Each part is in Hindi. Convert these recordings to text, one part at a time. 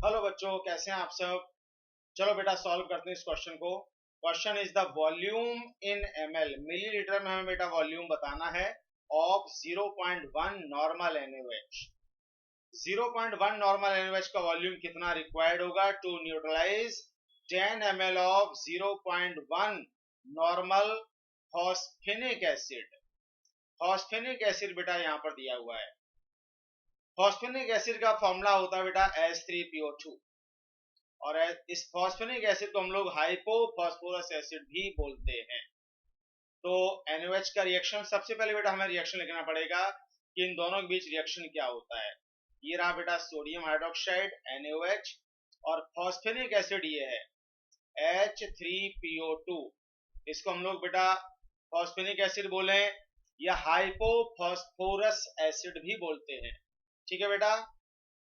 हेलो बच्चों, कैसे हैं आप सब। चलो बेटा सॉल्व करते हैं इस क्वेश्चन को। Question is the volume in ml, millilitre में हमें बेटा वॉल्यूम बताना है of 0.1 normal NaOH। 0.1 normal NaOH का वॉल्यूम कितना रिक्वायर्ड होगा to neutralise 10 ml of 0.1 normal phosphinic acid. Phosphinic acid बेटा यहाँ पर दिया हुआ है। फॉस्फेनिक एसिड का फॉर्मूला होता है बेटा H3PO2 और इस फॉस्फेनिक एसिड को हम लोग हाइपोफॉस्फोरस एसिड भी बोलते हैं। तो NaOH का रिएक्शन, सबसे पहले बेटा हमें रिएक्शन लिखना पड़ेगा कि इन दोनों के बीच रिएक्शन क्या होता है। ये रहा बेटा सोडियम हाइड्रोक्साइड NaOH और फॉस्फेनिक एसिड ये है H3PO2। इसको हम लोग बेटा फॉस्फेनिक एसिड बोले या हाइपोफॉस्फोरस एसिड भी बोलते हैं। ठीक है बेटा,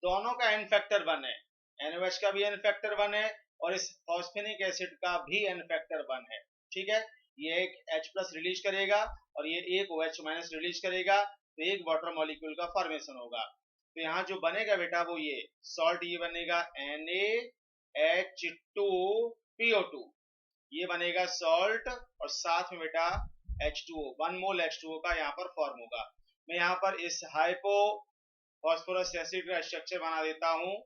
दोनों का एन फैक्टर 1 है। NaOH का भी एन फैक्टर 1 है और इस फॉस्फेनिक एसिड का भी एन फैक्टर 1 है। ठीक है, ये एक H+ रिलीज करेगा और ये एक OH- रिलीज करेगा, तो एक वाटर मॉलिक्यूल का फॉर्मेशन होगा। तो यहाँ जो बनेगा बेटा वो ये सॉल्ट, ये बनेगा NaH2PO2, ये बनेगा सॉल्ट और साथ में बेटा H2O, 1 मोल H2O का यहाँ पर फॉर्म होगा। मैं यहाँ पर इस हाइपो फॉस्फोरस एसिड का स्ट्रक्चर बना देता हूँ।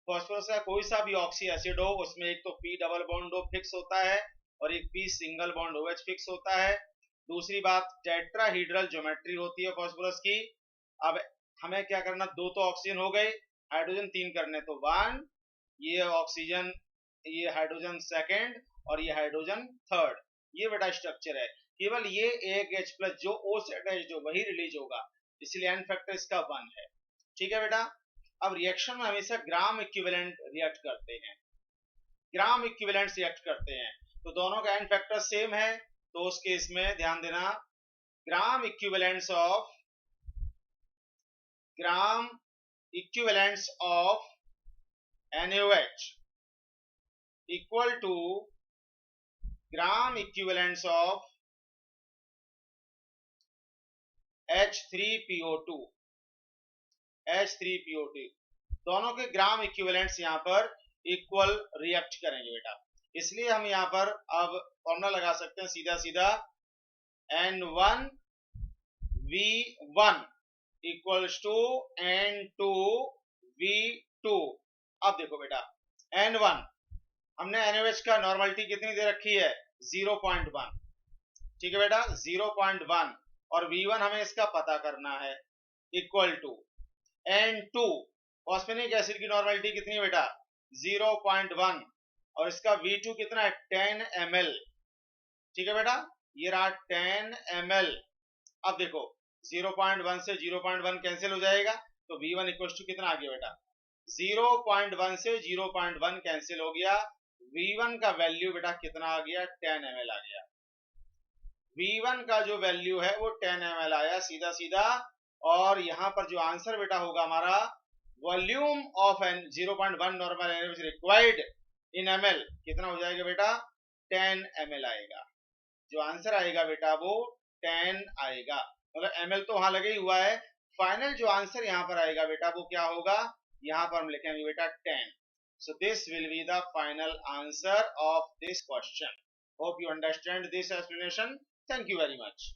फॉस्फोरस का कोई सा भी ऑक्सी एसिड हो, उसमें एक तो P double bond O fix होता है और एक P single bond OH fix होता है। दूसरी बात, टेट्राहीड्रल ज्योमेट्री होती है फॉस्फोरस की। अब हमें क्या करना, दो तो ऑक्सीजन हो गए, हाइड्रोजन 3 करने, तो 1, ये ऑक्सीजन, ये हाइड्रोजन सेकेंड और ये हाइड्रोजन थर्ड, ये बेटा स्ट्रक्चर है। केवल ये एक H+ जो O से अटैच्ड हो वही रिलीज होगा, इसलिए एन फैक्टर इसका 1 है। ठीक है बेटा, अब रिएक्शन में हमेशा ग्राम इक्विवेलेंट रिएक्ट करते हैं, ग्राम इक्विवेलेंट रिएक्ट करते हैं, तो दोनों का एन फैक्टर सेम है। तो उस केस में ध्यान देना, gram equivalents of NaOH equal to gram equivalents of H3PO2। दोनों के ग्राम इक्विवेलेंट्स यहाँ पर इक्वल रिएक्ट करेंगे बेटा, इसलिए हम यहाँ पर अब फॉर्मूला लगा सकते हैं सीधा सीधा N1V1 इक्वल्स टू N2V2। अब देखो बेटा, N1 हमने NaOH का नॉर्मलिटी कितनी दे रखी है, 0.1। ठीक है बेटा, 0.1 और V1 हमें इसका पता करना है, इक्वल टू N2 फॉस्फेनिक एसिड की नॉर्मलिटी कितनी है बेटा, 0.1 और इसका V2 कितना है, 10 ml। ठीक है बेटा, ये रहा 10 ml। अब देखो 0.1 से 0.1 कैंसिल हो जाएगा, तो V1 इक्वल टू कितना आ गया बेटा, 0.1 से 0.1 कैंसिल हो गया, V1 का वैल्यू बेटा कितना आ गया, 10 ml आ गया। V1 का जो वैल्यू है वो 10 ml आया सीधा सीधा। और यहाँ पर जो आंसर बेटा होगा हमारा, volume of 0.1 normal NaOH required in ml कितना हो जाएगा बेटा, 10 ml आएगा। जो आंसर आएगा बेटा वो 10 आएगा, मतलब ml तो वहां लगे ही हुआ है, फाइनल जो आंसर यहाँ पर आएगा बेटा वो क्या होगा, यहाँ पर हम लिखेंगे बेटा 10। So this will be the final answer of this question. Hope you understand this explanation. Thank you very much.